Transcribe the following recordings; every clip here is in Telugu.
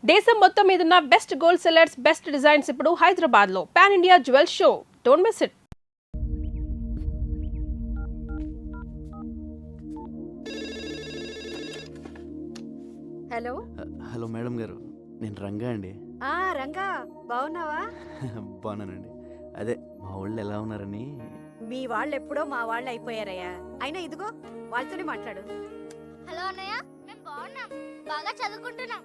దేశం మొత్తం మీదున్న best gold sellers, best designs ఇప్పుడు హైదరాబాద్ లో pan India jewel show. Don't miss it. Hello hello madam గారు, నేను రంగా అండి. రంగా బాగున్నావా? బాగున్నానండి. అదే మా వాళ్ళు ఎలా ఉన్నారని. మీ వాళ్ళు ఎప్పుడో మా వాళ్ళు అయిపోయారయ్యా. అయినా ఇదిగో వాళ్ళతోనే మాట్లాడు. హలో అన్నయ్య, మేము బాగున్నాం, బాగా చదువుకుంటున్నాం,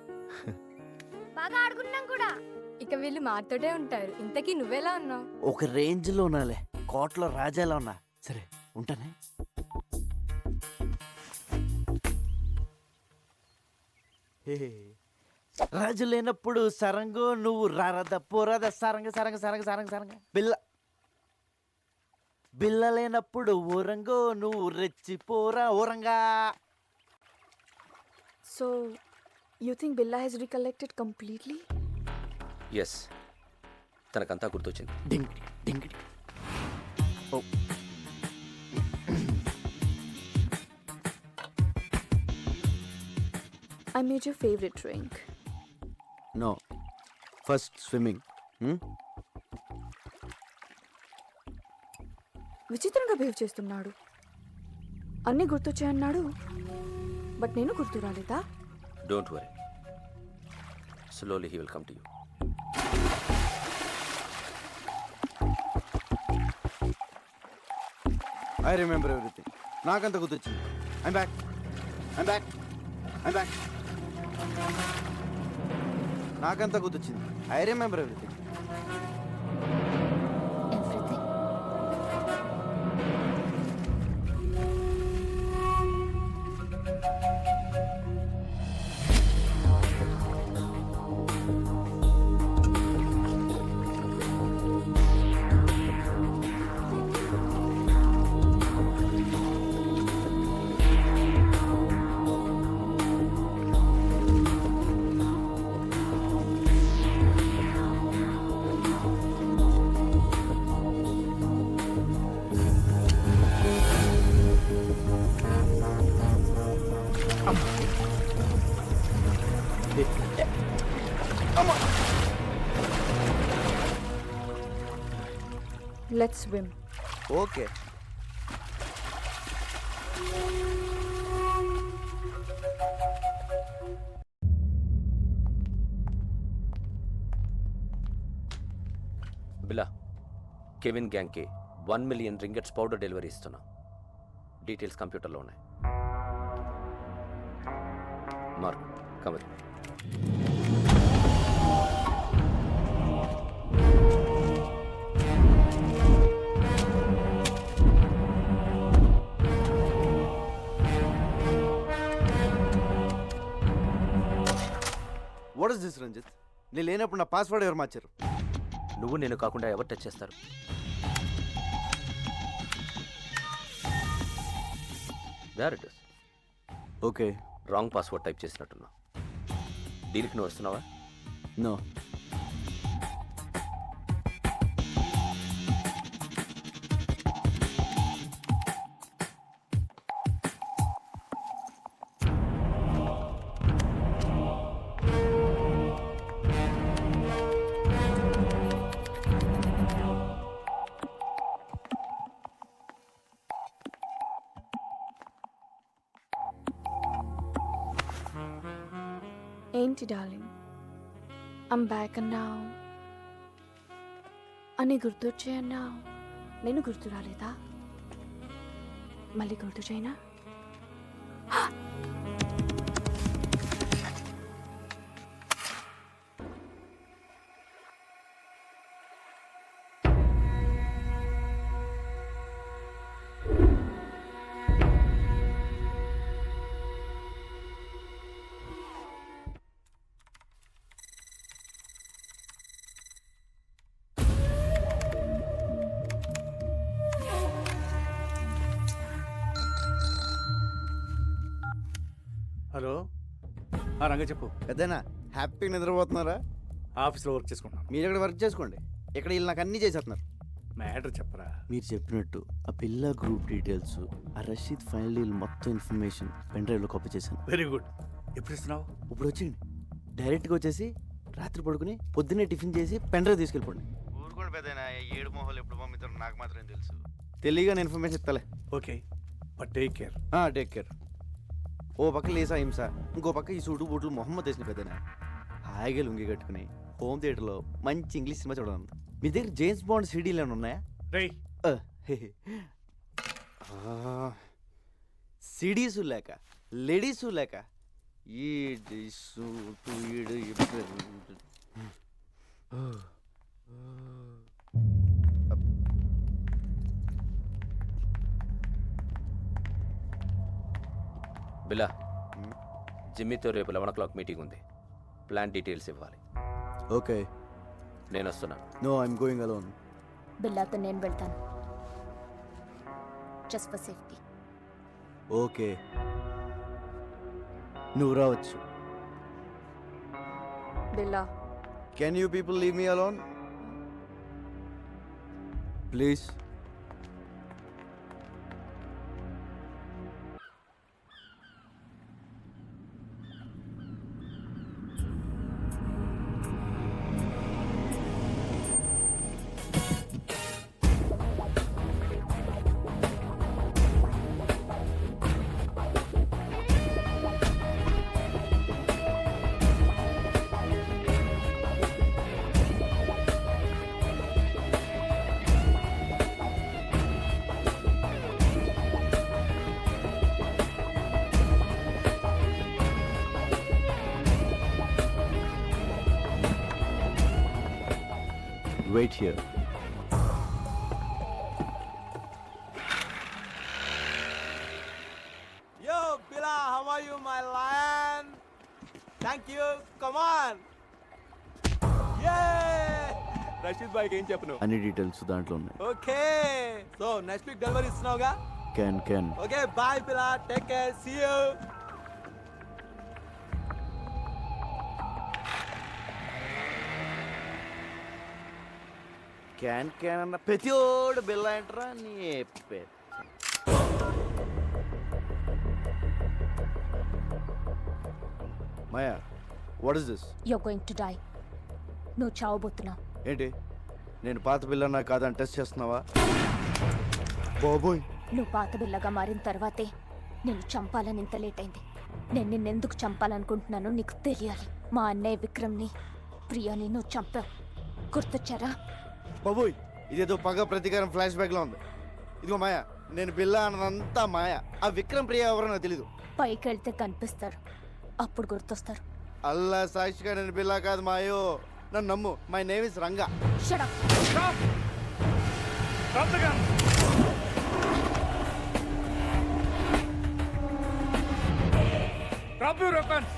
బాగా ఆడుకుంటున్నాం కూడా. ఇక వీళ్ళు మాతోటే ఉంటారు. ఇంతకీ నువ్వెలా ఉన్నావు? ఒక రేంజ్లో ఉన్నాలే, కోట్లో రాజాలా ఉన్నా. సరే ఉంటానే. హే, రాజు లేనప్పుడు సరంగు నువ్వు రారద పోరాద సరంగ సరంగ సరంగ సరంగ సరంగ బిల్ల బిల్ల లేనప్పుడు ఊరంగో నువ్వు రెచ్చిపోరా ఊరంగా. So, you think Billa has recollected completely? Yes, తనకంతా గుర్తొచ్చింది. డింగిడి డింగిడి. Oh I made your favorite drink. No, first swimming. విచిత్రంగా బిహేవ్ చేస్తున్నాడు. అన్నీ గుర్తొచ్చాయన్నాడు, బట్ నేను గుర్తు రాలేదా? Don't worry, slowly he will come to you. I remember everything. నాకంత గుర్తొచ్చింది. I'm back I'm back I'm back. నాకంత గుర్తొచ్చింది. I remember everything. Everything. Let's swim. Okay. Billa, Kevin గ్యాంగ్కి 1 మిలియన్ రింగెట్స్ పౌడర్ డెలివరీ ఇస్తున్నా. డీటెయిల్స్ కంప్యూటర్లో ఉన్నాయి. మార్క్ కమర్. What is this Ranjit? నేను లేనప్పుడు నా పాస్వర్డ్ ఎవరు మార్చారు? నువ్వు నేను కాకుండా ఎవరు టచ్ చేస్తారు? There it is. Okay. Wrong password type చేసినట్టున్నా. డీల్కి నువ్వు వస్తున్నావా? నో. ఏంటి darling, I'm back and now. అన్నీ గుర్తొచ్చాయన్నావు, నేను గుర్తు రాలేదా? మళ్ళీ గుర్తు చేయనా? హలో, రంగ చెప్పు. పెద్దనా హ్యాపీగా నిద్రపోతున్నారా? ఆఫీస్లో వర్క్ చేసుకుంటున్నాను. మీరు ఇక్కడ వర్క్ చేసుకోండి, ఇక్కడ వీళ్ళు నాకు అన్నీ చేసేస్తున్నారు. మ్యాటర్ చెప్పరా. మీరు చెప్పినట్టు ఆ పిల్ల గ్రూప్ డీటెయిల్స్, ఆ రషీద్ ఫైనల్ మొత్తం ఇన్ఫర్మేషన్ పెన్ డ్రైవ్లో కాపీ చేశాను. Very good. ఎప్పుడు ఇస్తున్నావు? ఇప్పుడు వచ్చింది. డైరెక్ట్గా వచ్చేసి రాత్రి పడుకుని పొద్దున్నే టిఫిన్ చేసి పెండ్రైవ్ తీసుకెళ్ళిపోండి. ఊరుకోండి పెద్దయినా, ఏడు మొహాలు ఎప్పుడు పంపిస్తారో నాకు మాత్రం తెలుసు. తెలియగానే ఇన్ఫర్మేషన్ ఇస్తాలే. Okay but take care. Take care. ఓ పక్క లేసా హింస, ఇంకో పక్క ఈ సూటు బూట్లు మొహమ్మద్ వేసిన పెద్దయినా హాయిగా లుంగి కట్టుకుని హోమ్ థియేటర్లో మంచి ఇంగ్లీష్ సినిమా చూడాలి. మీ దగ్గర జేమ్స్ బాండ్ సీడీలు ఏమైనా ఉన్నాయా? రేయ్ సిడీసు లేక లేడీసు లేక ఈ బిలా, జిమ్మీతో రేపు 11 మీటింగ్ ఉంది. ప్లాన్ డీటెయిల్స్ ఇవ్వాలి. ఓకే. నేను వస్తున్నాను. No, I'm going alone. బిల్లాతో నేను వెళ్తాను, జస్ట్ ఫర్ సేఫ్టీ. ఓకే, నువ్వు రావచ్చు. Bella, can you people leave me alone please? Wait here. Yo, Bila, how are you, my lion? Thank you. Come on. Yay! Rashid bhai ఏం చెప్పను? అన్ని డీటెయిల్స్ దాంట్లో ఉన్నాయి. Okay, so next week delivery ఇస్తున్నావుగా? Can. Okay, bye Bila, take care, see you. Can అన్న ప్రతిోడు బిల్ల ఏంట్రా నీ పేరు. Maya, what is this? You are going to die. నువ్వు చావబోతున్నావు. ఏంటి, నేను పాత బిల్లన్నా కాదని టెస్ట్ చేస్తున్నావా? బాబోయ్, నువ్వు పాత బిల్లగా మారిన తర్వాతే నేను చంపాలని ఇంత లేట్ అయింది. నేను నిన్నెందుకు చంపాలనుకుంటున్నానో నీకు తెలియాలి. మా అన్నయ్య విక్రమ్ని, ప్రియాని నువ్వు చంపావు. గుర్తొచ్చారా? బాబోయ్, ఇదేదో పగ ప్రతీకారం ఫ్లాష్ బ్యాక్ లో ఉంది. ఇదిగో మాయా, నేను బిల్లా అన్నదంతా మాయా. ఆ విక్రమ్ ప్రియ ఎవరో నాకు తెలీదు. పైకి వెళ్తే కనిపిస్తారు, అప్పుడు గుర్తొస్తారు. అల్లా సాక్షిగా నేను బిల్లా కాదు మాయో, నన్ను నమ్ము. My name is Ranga. Shut up. Drop the gun. Drop your weapons.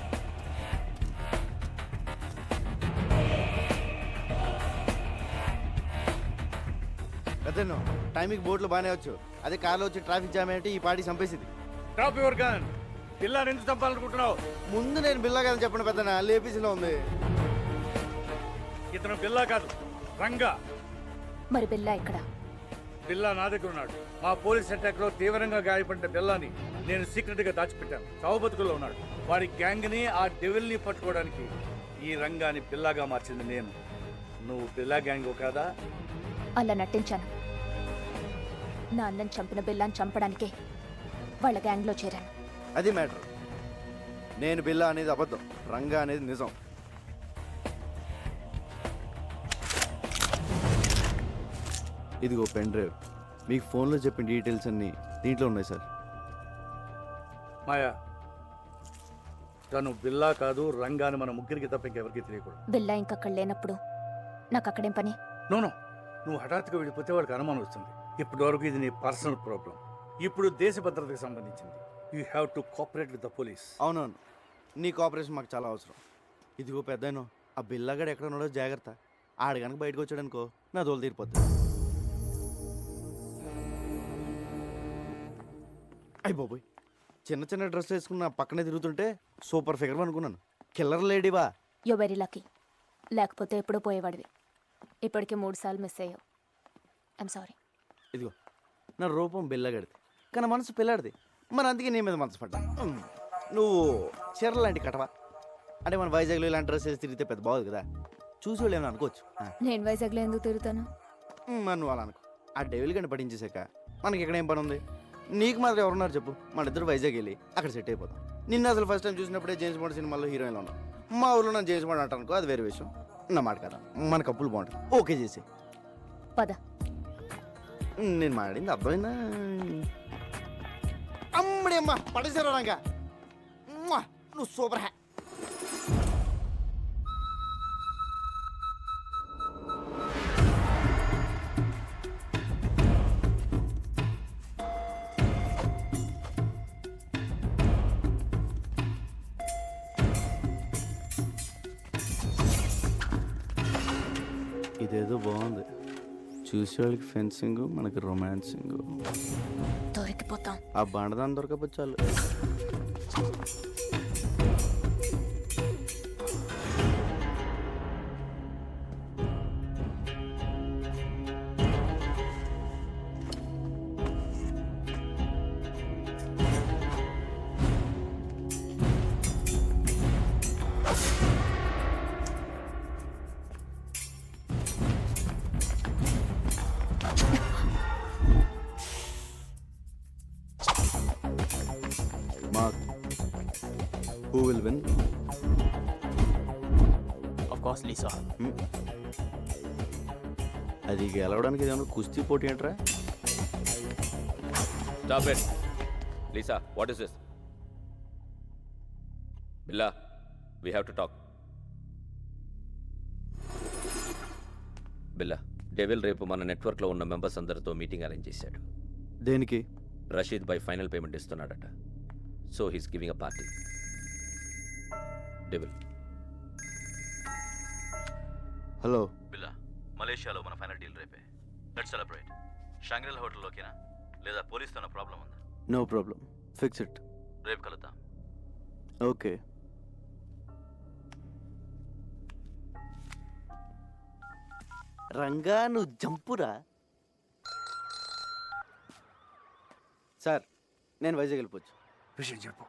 అదేనో టైంకి బోట్లు బాగానే వచ్చు, అదే కార్లో వచ్చి ట్రాఫిక్ జామ్ ఏంటి ఈ పార్టీ చంపేసింది. Drop your gun. పిల్లని ఎందుకు చంపాలనుకుంటున్నావు? ముందు నేను బిల్లా కాదని చెప్పండి పెద్దనా, లేపీసీలో ఉంది. ఇతను బిల్లా కాదు, రంగా. మరి బిల్లా ఇక్కడ? బిల్లా నా దగ్గర ఉన్నాడు. మా పోలీస్ అటాక్ లో తీవ్రంగా గాయపడిన బిల్లాని నేను సీక్రెట్ గా దాచిపెట్టాను. చావుబతుకుల్లో ఉన్నాడు. వాడి గ్యాంగ్ ని, ఆ డెవిల్ ని పట్టుకోవడానికి ఈ రంగాని బిల్లాగా మార్చింది నేను. నువ్వు బిల్లా గ్యాంగ్ కాదా? అలా నటించాను. నా అన్నని చంపిన బిల్లాని చంపడానికే వాళ్ళ గ్యాంగ్లో చేరాను. అది మ్యాటర్. నేను బిల్లా అనేది అబద్ధం, రంగా అనేది నిజం. ఇదిగో పెన్ డ్రైవ్, మీకు ఫోన్లో చెప్పిన డీటెయిల్స్ అన్నీ దీంట్లో ఉన్నాయి సార్. మాయా, తను బిల్లా కాదు, రంగాని మన ముగ్గురికి తప్ప ఇంకెవరికి తెలియకూడదు. బిల్లా ఇంకక్కడ లేనప్పుడు నాకు అక్కడేం పని? నోనో, నువ్వు హఠాత్తుగా వెళ్ళిపోతే వాడికి అనుమానం వస్తుంది. ఇప్పటి వరకు ఇది నీ పర్సనల్ ప్రాబ్లం. ఇప్పుడు దేశ భద్రతకు సంబంధించింది. You have to cooperate with the police. అవునవును, నీ కోఆపరేషన్ మాకు చాలా అవసరం. ఇదిగో పెద్దనో, ఆ బిల్లాగాడు ఎక్కడ ఉన్నాడో జాగ్రత్త. ఆడ కనుక బయటకు వచ్చాడనుకో నా దోలు తీరిపోద్ది. అయ్యి బాబోయ్, చిన్న చిన్న డ్రెస్ వేసుకున్న పక్కనే తిరుగుతుంటే సూపర్ ఫిగర్ అనుకున్నాను. కిల్లర్ లేడీవా? యో వెరీ లక్కీ. లేకపోతే ఎప్పుడో పోయేవాడివి. ఇప్పటికే 3 సార్లు మిస్ అయ్యావు. I'm sorry. ఇదిగో, నా రూపం బిల్లగాడిది కానీ మనసు పిల్లాడిది. మరి అందుకే నీ మీద మనసు పడ్డా. నువ్వు చీర లాంటి కటవా? అంటే మన వైజాగ్లో ఇలాంటి డ్రెస్ వేసి తిరిగితే పెద్ద బాగుంది కదా, చూసి వాళ్ళు ఏమైనా అనుకోవచ్చు. నేను వైజాగ్లో ఎందుకు తిరుగుతాను? మనం వాళ్ళు అనుకో, ఆ డెవిల్ గంట పట్టించేసాక మనకి ఇక్కడ ఏం పని ఉంది? నీకు మాత్రం ఎవరున్నారు చెప్పు? మన ఇద్దరు వైజాగ్ వెళ్ళి అక్కడ సెట్ అయిపోతాం. నిన్న అసలు ఫస్ట్ టైం చూసినప్పుడే జేమ్స్ బాండ్ సినిమాలో హీరోయిన్లో ఉన్నాం. మా ఊళ్ళో నన్ను జేమ్స్ బాండ్ అంటానుకో, అది వేరే విషయం. నా మాట కదా, మన కప్పులు బాగుంటుంది. ఓకే చేసి పద. నేను మాట్లాడింది అర్థమైందా? అమ్మడి అమ్మ పడేసారా రంగా, నువ్వు సూపర్ హ్యా. ఇదేదో బాగుంది, చూసేవాళ్ళకి ఫెన్సింగ్, మనకి రొమాన్సింగ్. దొరికిపోతాం. ఆ బండదాన్ని దొరకపోతే చాలు. Mark, who will win? Of course, Lisa. అది గెలవడానికి ఏదైనా కుస్తీ పోటీ ఏంట్రా? Stop it. Lisa, what is this? Billa, we have to talk. Billa, devil రేపు మన నెట్వర్క్లో ఉన్న మెంబర్స్ అందరితో మీటింగ్ అరేంజ్ చేశాడు. దేనికి? రషీద్ బై ఫైనల్ పేమెంట్ ఇస్తున్నాడట. So he's giving a party. Devil. Hello Billa, మలేషియాలో మన ఫైనల్ డీల్ రేపే. Let's celebrate. షాంగ్రిల్ హోటల్లోకేనా లేదా పోలీస్తో ప్రాబ్లం ఉందా? No problem, fix it. రేపు కలుద్దాం. ఓకే. రంగా నువ్వు జంపురా. సార్, నేను వైజాగ్ వెళ్ళిపోవచ్చు. విషయం చెప్పు.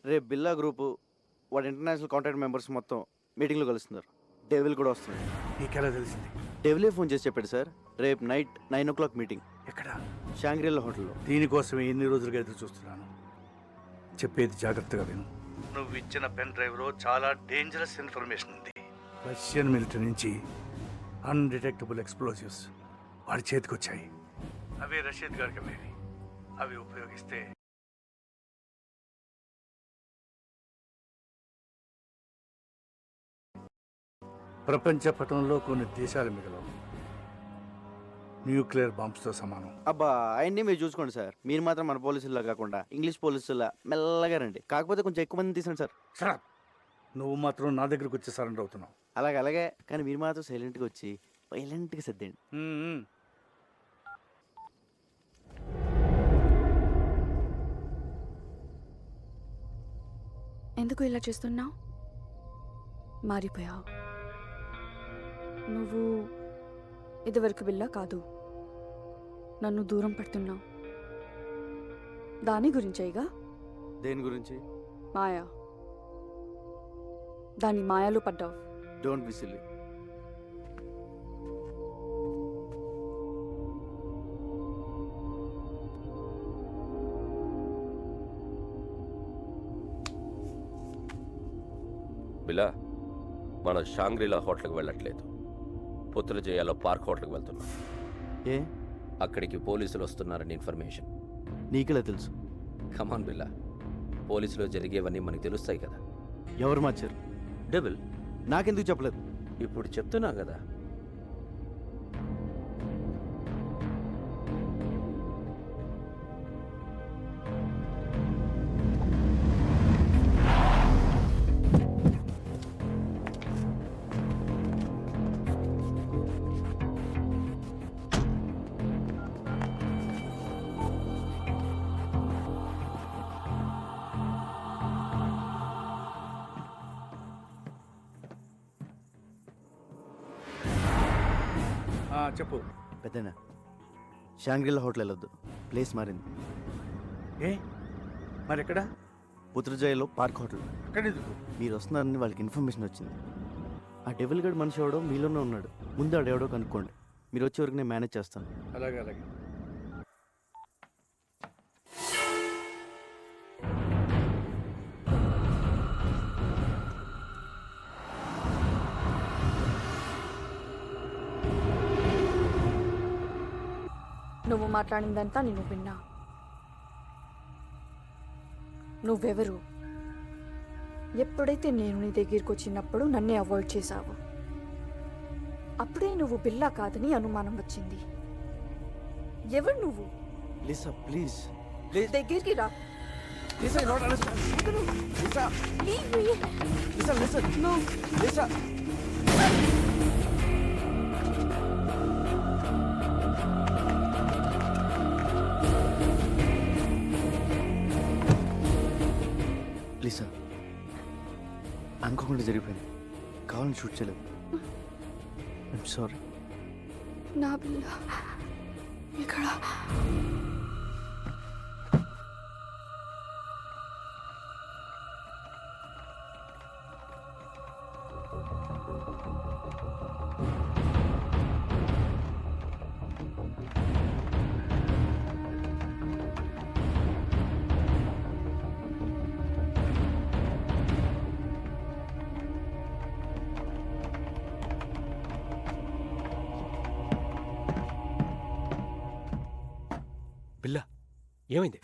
రేపు బిల్లా గ్రూపు వాడి ఇంటర్నేషనల్ కాంటాక్ట్ మెంబర్స్ మొత్తం మీటింగ్లో కలుస్తున్నారు. డెవిల్ కూడా వస్తుంది. నీకెలా తెలిసింది? డెవిలే ఫోన్ చేసి చెప్పాడు సార్, రేపు నైట్ 9 o'clock మీటింగ్. ఎక్కడ? షాంగ్రిల్లా హోటల్లో. దీనికోసమే ఎన్ని రోజులుగా ఎదురు చూస్తున్నాను. చెప్పేది జాగ్రత్తగా విను. నువ్వు ఇచ్చిన పెన్ డ్రైవ్లో చాలా డేంజరస్ ఇన్ఫర్మేషన్ ఉంది. రష్యన్ మిలిటరీ నుంచి అన్డిటెక్టబుల్ ఎక్స్ప్లోజివ్స్ వాడి చేతికి వచ్చాయి. అవి రషీద్ గారికి అమ్మేవి. అవి ఉపయోగిస్తే ప్రపంచ పటంలో కొన్ని దేశాలు మిగలవు. న్యూక్లియర్ బాంబ్స్తో సమానం. అబ్బా, అవన్నీ మీరు చూసుకోండి సార్. మీరు మాత్రం మన పోలీసుల్లా కాకుండా ఇంగ్లీష్ పోలీసుల్లా మెల్లగా రండి. కాకపోతే కొంచెం ఎక్కువ మంది తీసండి సార్. సరే, నువ్వు మాత్రం నా దగ్గరకు వచ్చి సరెండర్ అవుతున్నావు. అలాగే, కానీ మీరు మాత్రం సైలెంట్గా వచ్చి వైలెంట్గా సర్దండి. ఎందుకు ఇలా చేస్తున్నావు? మారిపోయావు. నువ్వు ఇదివరకు బిల్లా కాదు. నన్ను దూరం పెడుతున్నావు. దాని గురించేగా? దేని గురించి? మాయా. దాని మాయలో పడ్డావు. Don't be silly. బిలా, మనం షాంగ్రిలా హోటల్కి వెళ్ళట్లేదు. పుత్రజయాలో పార్క్ హోటల్కి వెళ్తున్నాం. ఏ? అక్కడికి పోలీసులు వస్తున్నారని ఇన్ఫర్మేషన్. నీకెలా తెలుసు? కమాన్ బిల్లా, పోలీసులో జరిగేవన్నీ మనకు తెలుస్తాయి కదా. ఎవరు మార్చారు? డెవిల్. నాకెందుకు చెప్పలేదు? ఇప్పుడు చెప్తున్నా కదా. చెప్పు. పెద్దనా, షాంగ్రిల్లా హోటల్ వెళ్ళొద్దు, ప్లేస్ మారింది. ఏ మరి ఎక్కడ? పుత్రజయలో పార్క్ హోటల్. అక్కడెందుకు? మీరు వస్తున్నారని వాళ్ళకి ఇన్ఫర్మేషన్ వచ్చింది. ఆ డెవిల్ గడ్ మనిషి ఎవడో మీలోనే ఉన్నాడు. ముందు ఆడెవడో కనుక్కోండి. మీరు వచ్చే వరకు నేను మేనేజ్ చేస్తాను. అలాగే అలాగే. నువ్వు మాట్లాడిందంతా నేను విన్నా. నువ్వెవరు? ఎప్పుడైతే నేను నీ దగ్గరికి వచ్చినప్పుడు నన్నే అవాయిడ్ చేశావు, అప్పుడే నువ్వు బిల్లా కాదని అనుమానం వచ్చింది. ఎవరు నువ్వు? Lisa please. దగ్గరికి రా. Lisa not understand. Lisa Leave me. Lisa listen. No. Lisa Lisa అనుకోకుండా జరిగిపోయింది. కావాలని షూట్ చేయలేదు. I'm sorry. నా బిల్ల ఇక్కడ. బిల్లా ఏమైంది?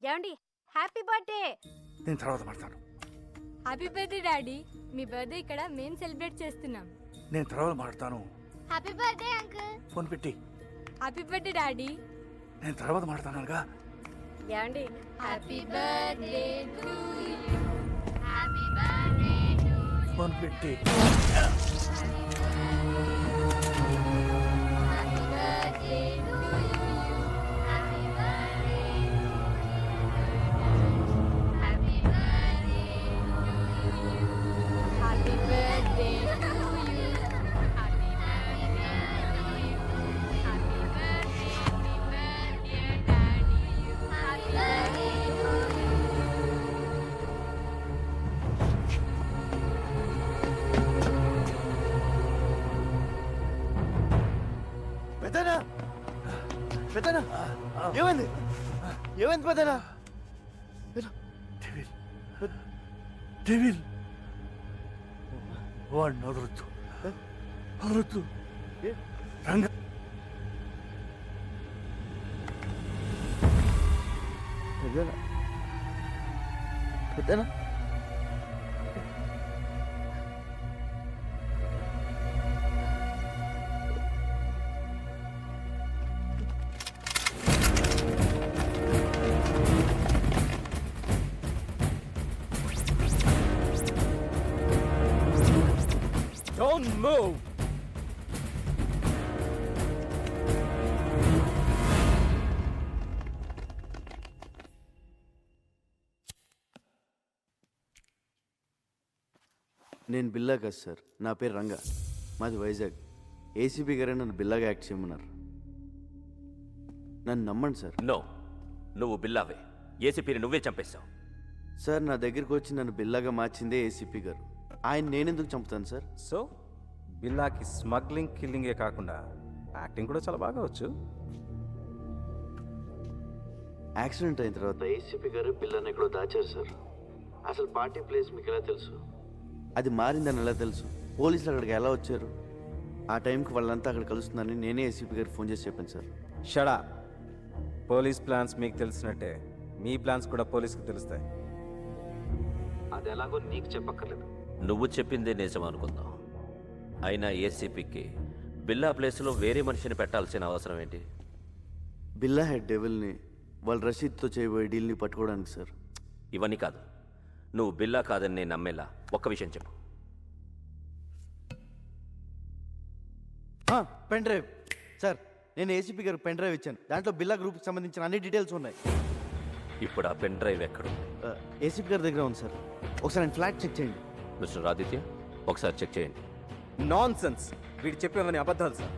ఏమండి, హ్యాపీ బర్త్డే. నేను తర్వాత మాట్లాడతాను. Happy birthday daddy. మీ బర్త్డే ఇక్కడ మేము సెలబ్రేట్ చేస్తున్నాం. నేను తర్వాత మాట్లాడతాను. Happy birthday uncle. ఫోన్ పెట్టి. Happy birthday daddy. నేను తర్వాత మాట్లాడతానుగా. ఏమండి, happy birthday to you. Happy birthday to phone పెట్టి. Happy birthday to you. Happy birthday happy birthday happy birthday to you. Happy birthday to you. Happy birthday dear daddy. Happy birthday to you. పెద్దనా పెద్దనా ఏమైంది? ఏమైంది పెద్దనా? డెవిల్ డెవిల్ వాడిని వదలొద్దు, వదలొద్దు. రంగ పెద్దనా పెద్దనా Don't move. నేను బిల్లా కాదు సార్, నా పేరు రంగా, మాది వైజాగ్. ఏసీపీ గారే నన్ను బిల్లాగా యాక్ట్ చేయమన్నారు. నన్ను నమ్మండి సార్. నో, నువ్వు బిల్లావే. ఏసీపీని నువ్వే చంపేశావు. సార్ నా దగ్గరికి వచ్చి నన్ను బిల్లాగా మార్చిందే ఏసీపీ గారు. ఆయన నేనెందుకు చంపుతాను సార్? సో బిల్లాకి స్మగ్లింగ్ కిల్లింగే కాకుండా యాక్టింగ్ కూడా చాలా బాగా వచ్చు. యాక్సిడెంట్ అయిన తర్వాత ఏసీపీ గారు బిల్లాని ఎక్కడో దాచారు సార్. అసలు పార్టీ ప్లేస్ మీకు ఎలా తెలుసు? అది మారిందని ఎలా తెలుసు? పోలీసులు అక్కడికి ఎలా వచ్చారు? ఆ టైంకి వాళ్ళంతా అక్కడ కలుస్తుందని నేనే ఏసీపీ గారికి ఫోన్ చేసి చెప్పాను సార్. షడా, పోలీస్ ప్లాన్స్ మీకు తెలిసినట్టే మీ ప్లాన్స్ కూడా పోలీస్కి తెలుస్తాయి. అది ఎలాగో నీకు చెప్పక్కర్లేదు. నువ్వు చెప్పిందే నిజం అనుకుందాం. అయినా ఏసీపీకి బిల్లా ప్లేస్లో వేరే మనిషిని పెట్టాల్సిన అవసరం ఏంటి? బిల్లా హెడ్ డెవిల్ని వాళ్ళ రషీద్తో చేయబోయే డీల్ని పట్టుకోవడానికి సార్. ఇవన్నీ కాదు, నువ్వు బిల్లా కాదని నేను నమ్మేలా ఒక్క విషయం చెప్పు. పెన్ డ్రైవ్ సార్, నేను ఏసీపీ గారికి పెన్ డ్రైవ్ ఇచ్చాను. దాంట్లో బిల్లా గ్రూప్కి సంబంధించిన అన్ని డీటెయిల్స్ ఉన్నాయి. ఇప్పుడు ఆ పెన్ డ్రైవ్ ఎక్కడుంది? ఏసీపీ గారి దగ్గర ఉంది సార్. ఒకసారి నేను ఫ్లాట్ చెక్ చేయండి. మిస్టర్ ఆదిత్య, ఒకసారి చెక్ చేయండి. నాన్ సెన్స్, వీడు చెప్పేవని అబద్ధాలు సార్.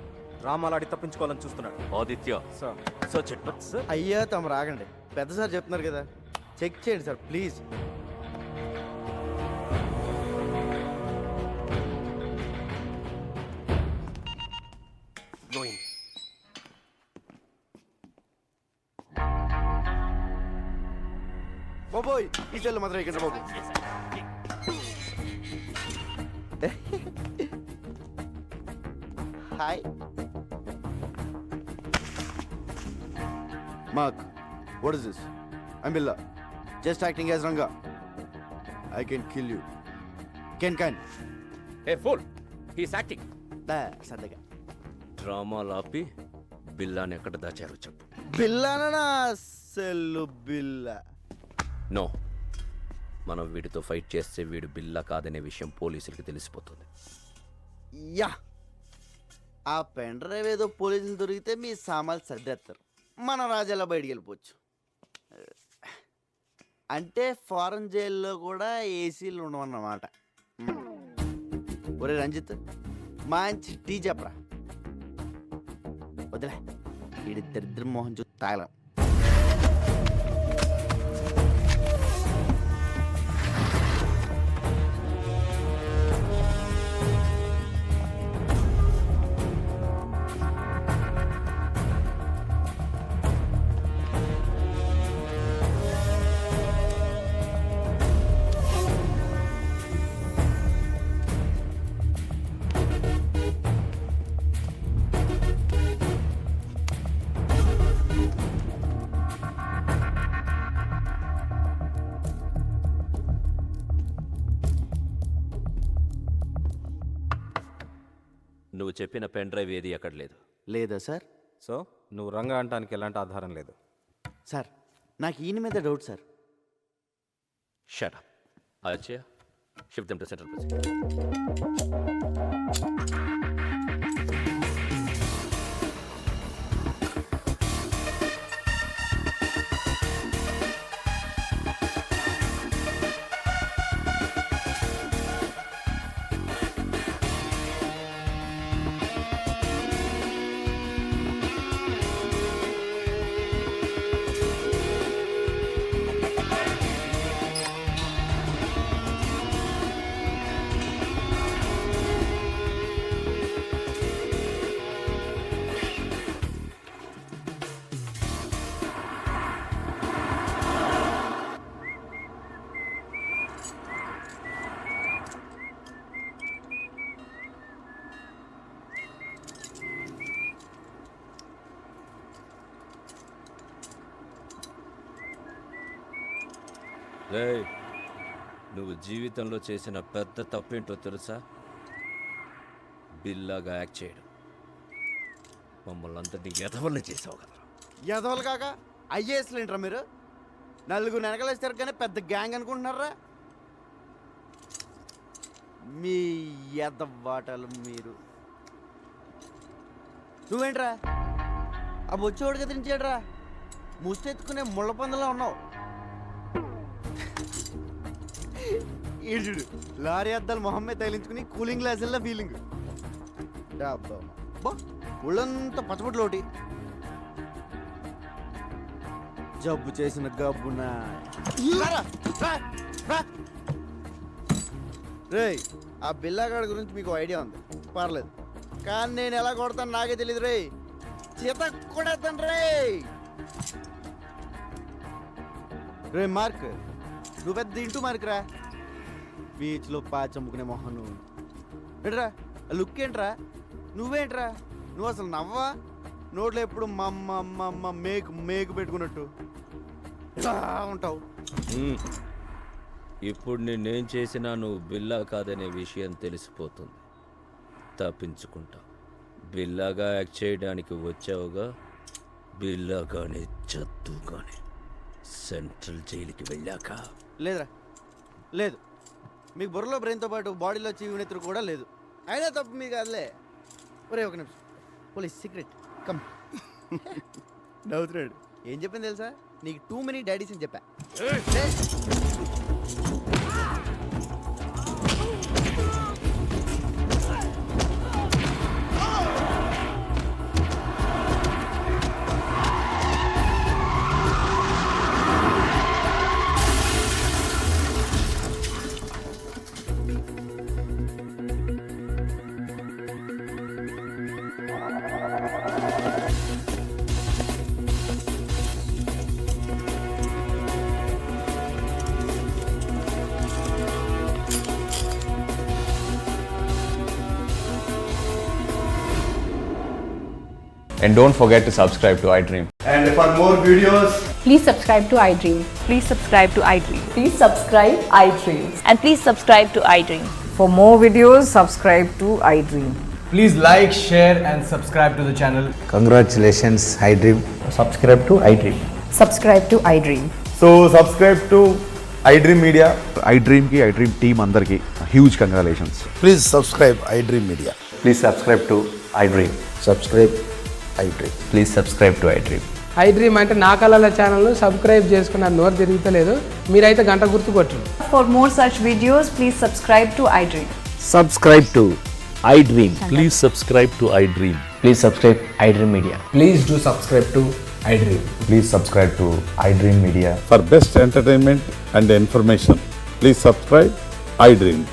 రామాలాడి తప్పించుకోవాలని చూస్తున్నాడు. Aditya sir search it. Sir అయ్యా తమ రాగండి, పెద్ద సార్ చెప్తున్నారు కదా, చెక్ చేయండి సార్ ప్లీజ్. బాబోయ్, ఈ చెల్లు మాత్రం ఇక్కడ బాబు. Hi Mark, what is this? I'm Billa. Just acting as Ranga. I can kill you. Can. A pool, he's acting. సరదాగా డ్రామాలు ఆపి బిల్లాని ఎక్కడ దాచారో చెప్పు. బిల్లానా? సెల్లు బిల్లా. నో, మనం వీడితో ఫైట్ చేస్తే వీడు బిల్లా కాదనే విషయం పోలీసులకి తెలిసిపోతుంది. యా, ఆ పెన్ డ్రైవ్ ఏదో పోలీసులు దొరికితే మీ సామాన్లు సర్దేస్తారు, మన రాజాలా బయటికి వెళ్ళిపోవచ్చు. అంటే ఫారెన్ జైల్లో కూడా ఏసీలు ఉండవన్నమాట. ఒరే రంజిత్, మంచి టీ చెప్పరా. వదిలే, వీడి దరిద్ర మోహన్ చూ తాగలం. నువ్వు చెప్పిన పెన్ డ్రైవ్ ఏది అక్కడ లేదు. లేదా సార్? సో నువ్వు రంగా అంటానికి ఎలాంటి ఆధారం లేదు. సార్, నాకు ఈయన మీద doubt sir. Shut up. Achaiah, shift them to central president. రేయ్, నువ్వు జీవితంలో చేసిన పెద్ద తప్పేంటో తెలుసా? బిల్లాగా యాక్ట్ చేయడం. మమ్మల్ని అందరినీ ఎదవల్ని చేసావు కదా. ఎదవలు కాక ఐఏఎస్లు ఏంట్రా మీరు? నలుగురు వెనకలేస్తారు కానీ పెద్ద గ్యాంగ్ అనుకుంటున్నారా? మీ ఎదవాటలు మీరు. నువ్వేంట్రా ఆ బొచ్చోడు కదిలించాడురా, ముష్టెత్తుకునే ముళ్ళ పందులో ఉన్నావు. ఈడు లారీ అద్దాలు మొహమ్మే తగిలించుకుని కూలింగ్ గ్లాసుల్లో ఫీలింగ్ ఒళ్ళంతా పచ్చబొట్లు ఒకటి జబ్బు చేసిన గబ్బునా రేయ్ ఆ బిల్లాగాడి గురించి మీకు ఐడియా ఉంది పర్లేదు కానీ నేను ఎలా కొడతాను నాకే తెలియదు రే చేత కొడతాను రే మార్క్ నువ్వు పెద్ద ఇంటూ మార్క్ రా బీచ్లో పాచమ్ముకునే మొహం నువ్వు ఏంట్రా లుక్ ఏంట్రా నువ్వేంట్రా నువ్వు అసలు నవ్వా నోట్లో ఎప్పుడు మమ్మ మేకు పెట్టుకున్నట్టు ఉంటావు. ఇప్పుడు నేనేం చేసినా నువ్వు బిల్లా కాదనే విషయం తెలిసిపోతుంది. తప్పించుకుంటా. బిల్లాగా యాక్ట్ చేయడానికి వచ్చావుగా, బిల్లాగానే చదువుగానే సెంట్రల్ జైలుకి వెళ్ళాక. లేదురా లేదు, మీకు బుర్రలో బ్రెయిన్తో పాటు బాడీలో చీవునెత్తురు కూడా లేదు. అయినా తప్పు మీకు కాదులే. ఒరే ఒక నిమిషం, పోలీస్ సీక్రెట్ కమ్. నవ్వుతున్నాడు. ఏం చెప్పింది తెలుసా, నీకు టూ మెనీ డాడీస్ అని చెప్పా. And don't forget to subscribe to iDream. And for more videos, Please subscribe to iDream. Please subscribe to iDream. Please subscribe iDream. And please subscribe to iDream. For more videos, subscribe to iDream. please like, share, and subscribe to the channel. Congratulations, iDream. Subscribe to iDream. Subscribe to iDream. So subscribe to iDream Media. iDream ki iDream team andarki huge congratulations. Please subscribe iDream media. Please subscribe to iDream. Subscribe iDream. Please subscribe to iDream. iDream అంటే నా కళల ఛానల్ను సబ్స్క్రైబ్ చేసుకున్న నోరు తిరుగుతలేదు. మీరైతే గంట గుర్తు కొట్టండి. For more such videos, please subscribe to iDream. Subscribe to iDream. Please subscribe to iDream. Please subscribe iDream Media. Please do subscribe to iDream. Please subscribe to iDream Media. For best entertainment and information, please subscribe iDream.